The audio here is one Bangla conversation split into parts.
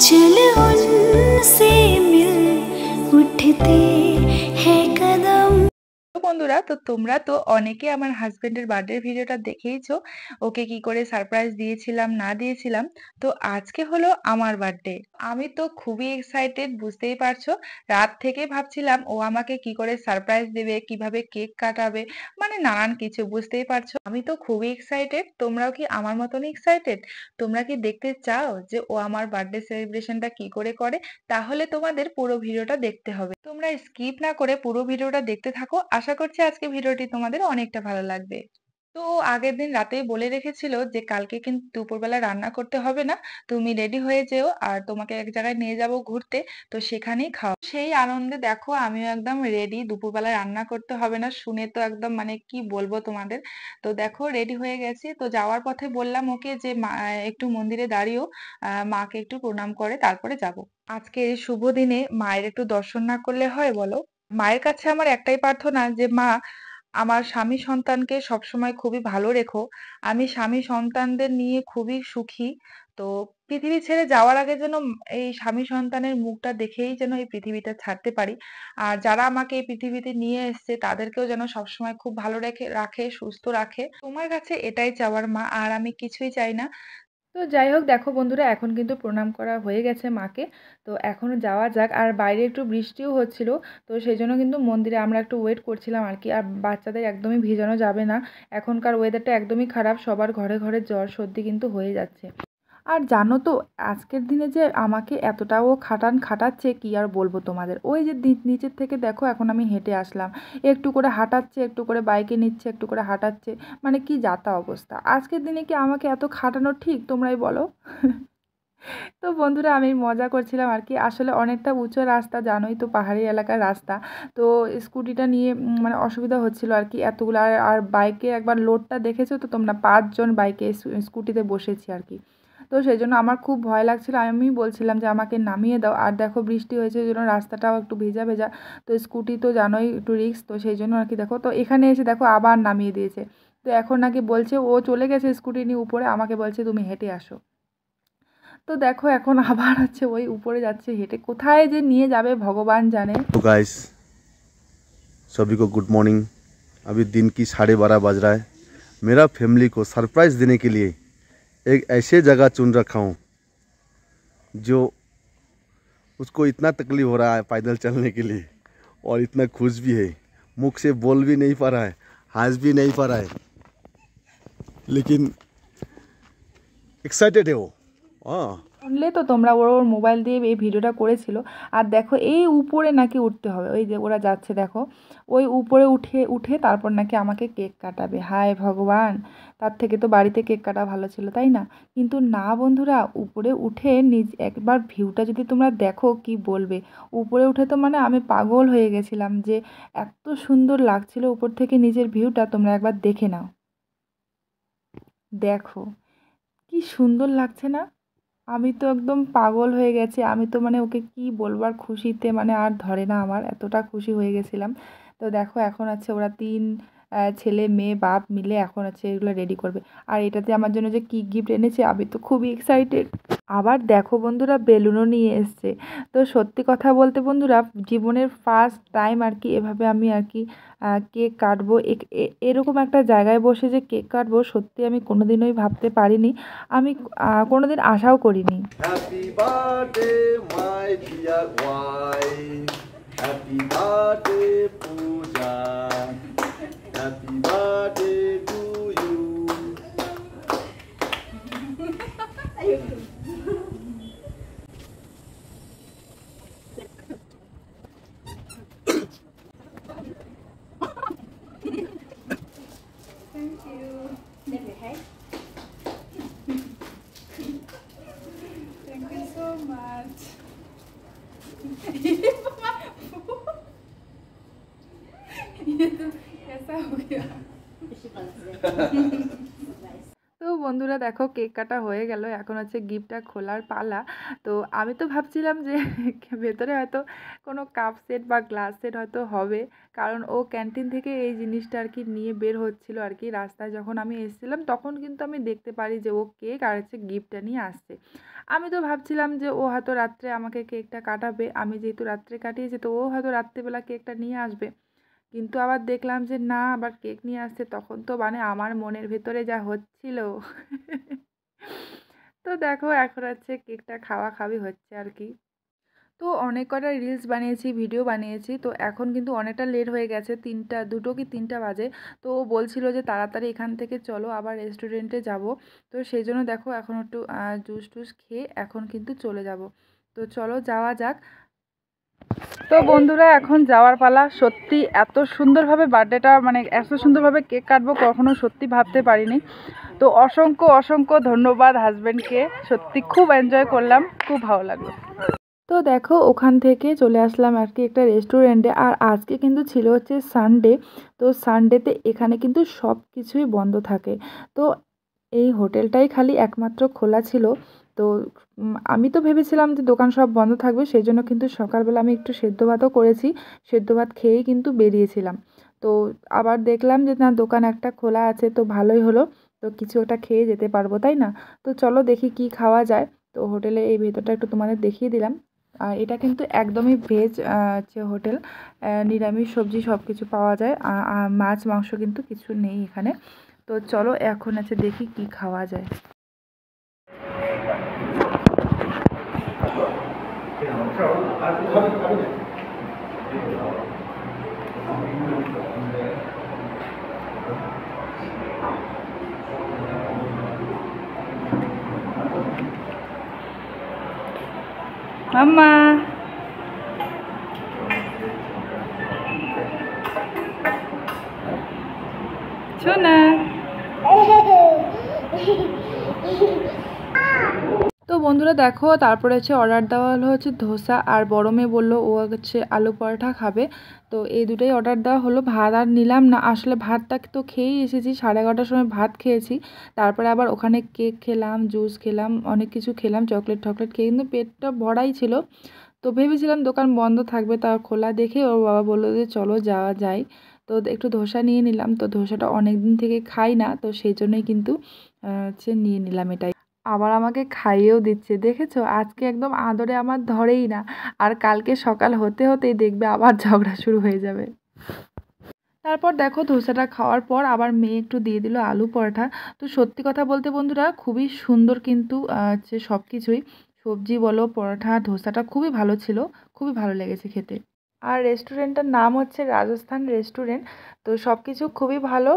चल उनसे मिल उठते हैं कदम। বন্ধুরা, তো তোমরা তো অনেকে আমার হাজবেন্ডের বার্থডে ভিডিওটা দেখেইছো, ওকে কি করে সারপ্রাইজ দিয়েছিলাম না দিয়েছিলাম। তো আজকে হলো আমার বার্থডে। আমি তো খুবই এক্সাইটেড, বুঝতেই পারছো। রাত থেকে ভাবছিলাম ও আমাকে কি করে সারপ্রাইজ দেবে, কিভাবে কেক কাটাবে, মানে নানান কিছু, বুঝতেই পারছো। আমি তো খুবই এক্সাইটেড। তোমরাও কি আমার মতনই এক্সাইটেড? তোমরা কি দেখতে চাও যে ও আমার বার্থডে সেলিব্রেশনটা কি করে করে? তাহলে তোমাদের পুরো ভিডিওটা দেখতে হবে। তোমরা স্কিপ না করে পুরো ভিডিওটা দেখতে থাকো। আশা করছি আজকে ভিডিওটি তোমাদের অনেকটা ভালো লাগবে। তো ও আগের দিন রাতেই বলে রেখেছিল যে কালকে কিন্তু দুপুরবেলা রান্না করতে হবে না, তুমি রেডি হয়ে যেও আর তোমাকে এক জায়গায় নিয়ে যাব ঘুরতে, তো সেখানেই খাও। সেই আনন্দে দেখো আমিও একদম রেডি, দুপুরবেলা রান্না করতে হবে না শুনে তো একদম মানে কি বলবো তোমাদের। তো দেখো রেডি হয়ে গেছি। তো যাওয়ার পথে বললাম ওকে যে মা একটু মন্দিরে দাঁড়িয়েও মাকে একটু প্রণাম করে তারপরে যাব। আজকে এই শুভ দিনে মায়ের একটু দর্শন না করলে হয় বলো? মায়ের কাছে আমার একটাই প্রার্থনা যে মা আমার স্বামী সন্তানকে সবসময় খুবই ভালো রেখো। আমি স্বামী সন্তানদের নিয়ে খুবই সুখী। তো পৃথিবী ছেড়ে যাওয়ার আগে যেন এই স্বামী সন্তানের মুখটা দেখেই যেন এই পৃথিবীটা ছাড়তে পারি। আর যারা আমাকে এই পৃথিবীতে নিয়ে এসছে তাদেরকেও যেন সবসময় খুব ভালো রাখে, সুস্থ রাখে। তোমার কাছে এটাই চাওয়ার মা, আর আমি কিছুই চাই না। তো যাই হোক, দেখো বন্ধুরা এখন কিন্তু প্রণাম করা হয়ে গেছে মাকে। তো এখন যাওয়া যাক। আর বাইরে একটু বৃষ্টিও হচ্ছিল, তো সেই জন্য কিন্তু মন্দিরে আমরা একটু ওয়েট করছিলাম আর কি। আর বাচ্চাদের একদমই ভিজানো যাবে না, এখনকার ওয়েদারটা একদমই খারাপ, সবার ঘরে ঘরে জ্বর সর্দি কিন্তু হয়ে যাচ্ছে। আর জানো তো আজকের দিনে যে আমাকে এতটাও খাটাচ্ছে কি আর বলবো তোমাদের। ওই যে নিচের থেকে দেখো এখন আমি হেঁটে আসলাম, একটু করে হাঁটাচ্ছে, একটু করে বাইকে নিচ্ছে, একটু করে হাঁটাচ্ছে, মানে কি যাতা অবস্থা। আজকের দিনে কি আমাকে এত খাটানো ঠিক, তোমরাই বলো? তো বন্ধুরা আমি মজা করছিলাম আর কি। আসলে অনেকটা উঁচু রাস্তা, জানোই তো পাহাড়ি এলাকার রাস্তা। তো স্কুটিটা নিয়ে মানে অসুবিধা হচ্ছিল আর কি এতগুলো। আর বাইকে একবার লোডটা দেখেছো তো তোমরা, 5 জন বাইকে স্কুটিতে বসেছি আর কি। তো সেই জন্য আমার খুব ভয় লাগছিল, আমি বলছিলাম যে আমাকে নামিয়ে দাও। আর দেখো বৃষ্টি হয়েছে ওই জন্য রাস্তাটাও একটু ভেজা ভেজা। তো স্কুটি তো জানোই একটু রিস্ক, তো সেই জন্য আর কি। দেখো তো এখানে এসে দেখো আবার নামিয়ে দিয়েছে। তো এখন নাকি বলছে ও চলে গেছে স্কুটি নিয়ে উপরে, আমাকে বলছে তুমি হেঁটে আসো। তো দেখো এখন আবার হচ্ছে ওই উপরে যাচ্ছে হেঁটে, কোথায় যে নিয়ে যাবে ভগবান জানে। तो गाइस सभी को गुड मॉर्निंग। अभी दिन की 12:30 बज रहा है। मेरा फैमिली को सरप्राइज़ देने के लिए एक ऐसे जगह चुन रखा हूँ जो उसको इतना तकलीफ हो रहा है पैदल चलने के लिए, और इतना खुश भी है, मुख से बोल भी नहीं पा रहा है, हंस भी नहीं पा रहा है, लेकिन एक्साइटेड है वो। हाँ, শুনলে তো তোমরা, ওর মোবাইল দিয়ে এই ভিডিওটা করেছিল। আর দেখো এই উপরে নাকি উঠতে হবে, ওই যে ওরা যাচ্ছে দেখো, ওই উপরে উঠে উঠে তারপর নাকি আমাকে কেক কাটাবে। হায় ভগবান, তার থেকে তো বাড়িতে কেক কাটা ভালো ছিল, তাই না? কিন্তু না বন্ধুরা, উপরে উঠে একবার ভিউটা যদি তোমরা দেখো কি বলবে। উপরে উঠে তো মানে আমি পাগল হয়ে গেছিলাম, যে এত সুন্দর লাগছিল উপর থেকে নিচের ভিউটা, তোমরা একবার দেখে নাও। দেখো কি সুন্দর লাগছে না? আমি তো একদম পাগল হয়ে গেছি। আমি তো মানে ওকে কি বলবো, আর খুশিতে মানে আর ধরে না আমার, এতটা খুশি হয়ে গেছিলাম। তো দেখো এখন আছে ওরা 3 ছেলে মেয়ে বাপ মিলে এখন আছে এগুলো রেডি করবে। আর এটাতে আমার জন্য যে কি গিফট এনেছে আমি তো খুবই এক্সাইটেড। আবার দেখো বন্ধুরা বেলুনও নিয়ে এসছে। তো সত্যি কথা বলতে বন্ধুরা, জীবনের ফার্স্ট টাইম আর কি এভাবে আমি আর কি কেক কাটবো। এরকম একটা জায়গায় বসে যে কেক কাটবো, সত্যি আমি কোনোদিনই ভাবতে পারিনি, আমি কোনোদিন আশাও করিনি। Happy birthday my dear wife, happy birthday Puja, happy birthday to you. তো বন্ধুরা দেখো কেক কাটা হয়ে গেল, এখন হচ্ছে গিফটটা খোলার পালা। তো আমি তো ভাবছিলাম যে ভেতরে হয়তো কোনো কাপ সেট বা গ্লাস সেট হয়তো হবে, কারণ ও ক্যান্টিন থেকে এই জিনিসটা আর কি নিয়ে বের হচ্ছিল আর কি। রাস্তায় যখন আমি এসেছিলাম তখন কিন্তু আমি দেখতে পারি যে ও কেক আর হচ্ছে গিফটটা নিয়ে আসছে। আমি তো ভাবছিলাম যে ও হয়তো রাত্রে আমাকে কেকটা কাটাবে, আমি যেহেতু রাত্রে কাটিয়েছি তো ও হয়তো রাত্রেবেলা কেকটা নিয়ে আসবে। কিন্তু আবার দেখলাম যে না, আবার কেক নিয়ে আসছে, তখন তো মানে আমার মনের ভেতরে যা হচ্ছিল। তো দেখো এখন হচ্ছে কেকটা খাওয়াখাওয়ি হচ্ছে আর কি। তো অনেক কটা রিলস বানিয়েছি, ভিডিও বানিয়েছি, তো এখন কিন্তু অনেকটা লেট হয়ে গেছে, 2 কি 3টা বাজে। তো ও বলছিল যে তাড়াতাড়ি এখান থেকে চলো আবার রেস্টুরেন্টে যাব। তো সেই জন্য দেখো এখন একটু জুস টুস খেয়ে এখন কিন্তু চলে যাব। তো চলো যাওয়া যাক। তো বন্ধুরা এখন যাওয়ার পালা। সত্যি এত সুন্দরভাবে বার্থডেটা মানে এত সুন্দরভাবে কেক কাটবো কখনো সত্যি ভাবতে পারিনি। তো অসংখ্য অসংখ্য ধন্যবাদ হাজব্যান্ডকে, সত্যি খুব এনজয় করলাম, খুব ভালো লাগলো। তো দেখো ওখান থেকে চলে আসলাম আর কি একটা রেস্টুরেন্টে। আর আজকে কিন্তু ছিল হচ্ছে সানডে। তো সানডেতে এখানে কিন্তু সব কিছুই বন্ধ থাকে। তো এই হোটেলটাই খালি একমাত্র খোলা ছিল। তো আমি তো ভেবেছিলাম যে দোকান সব বন্ধ থাকবে, সেই জন্য কিন্তু সকালবেলা আমি একটু সেদ্ধ ভাতও করেছি, সেদ্ধ ভাত খেয়েই কিন্তু বেরিয়েছিলাম। তো আবার দেখলাম যে না, দোকান একটা খোলা আছে, তো ভালোই হলো, তো কিছু একটা খেয়ে যেতে পারবো, তাই না? তো চলো দেখি কি খাওয়া যায়। তো হোটেলে এই ভেতরটা একটু তোমাদের দেখিয়ে দিলাম। আর এটা কিন্তু একদমই ভেজ হচ্ছে হোটেল, নিরামিষ সবজি সব কিছু পাওয়া যায়, মাছ মাংস কিন্তু কিছু নেই এখানে। তো চলো এখন আছে দেখি কি খাওয়া যায়। মাম্মা শোনা। তো বন্ধুরা দেখো তারপরে হচ্ছে অর্ডার দেওয়া হলো হচ্ছে ধোসা, আর বড় মেয়ে বললো ও হচ্ছে আলু পরোটা খাবে। তো এই দুটোই অর্ডার দেওয়া হলো। ভাত আর নিলাম না, আসলে ভাতটা তো খেয়েই এসেছি, 11:30টার সময় ভাত খেয়েছি। তারপরে আবার ওখানে কেক খেলাম, জুস খেলাম, অনেক কিছু খেলাম, চকলেট টকলেট খেয়ে কিন্তু পেটটা ভরাই ছিল। তো ভেবেছিলাম দোকান বন্ধ থাকবে, তার খোলা দেখে ওর বাবা বললো যে চলো যাওয়া যায়। তো একটু ধোসা নিয়ে নিলাম, তো ধোসাটা অনেক দিন থেকে খাই না, তো সেই জন্যই কিন্তু হচ্ছে নিয়ে নিলাম এটাই। আবার আমাকে খাইয়েও দিচ্ছে, দেখেছো আজকে একদম আদরে আমার ধরেই না। আর কালকে সকাল হতে হতেই দেখবে আবার ঝগড়া শুরু হয়ে যাবে। তারপর দেখো ধোসাটা খাওয়ার পর আবার মেয়ে একটু দিয়ে দিল আলু পরোটা। তো সত্যি কথা বলতে বন্ধুরা খুবই সুন্দর কিন্তু হচ্ছে সব কিছুই, সবজি বলো পরোটা ধোসাটা খুবই ভালো ছিল, খুবই ভালো লেগেছে খেতে। আর রেস্টুরেন্টটার নাম হচ্ছে রাজস্থান রেস্টুরেন্ট। তো সব কিছু খুবই ভালো,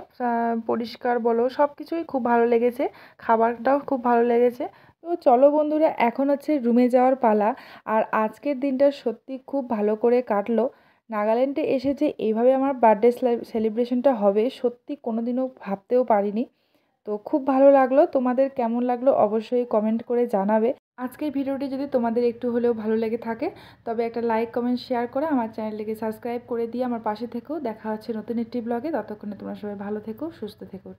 পরিষ্কার বলো সব কিছুই খুব ভালো লেগেছে, খাবারটাও খুব ভালো লেগেছে। তো চলো বন্ধুরা এখন হচ্ছে রুমে যাওয়ার পালা। আর আজকের দিনটা সত্যি খুব ভালো করে কাটলো। নাগাল্যান্ডে এসে যে এইভাবে আমার বার্থডে সেলিব্রেশনটা হবে সত্যি কোনোদিনও ভাবতেও পারিনি। তো খুব ভালো লাগলো, তোমাদের কেমন লাগলো অবশ্যই কমেন্ট করে জানাবে। আজকের ভিডিওটি যদি তোমাদের একটু হলেও ভালো লেগে থাকে তবে একটা লাইক কমেন্ট শেয়ার করে আমার চ্যানেলটিকে সাবস্ক্রাইব করে দিয়ে আমার পাশে থেকেও। দেখা হচ্ছে নতুন একটি ব্লগে, ততক্ষণে তোমরা সবাই ভালো থেকো, সুস্থ থেকো।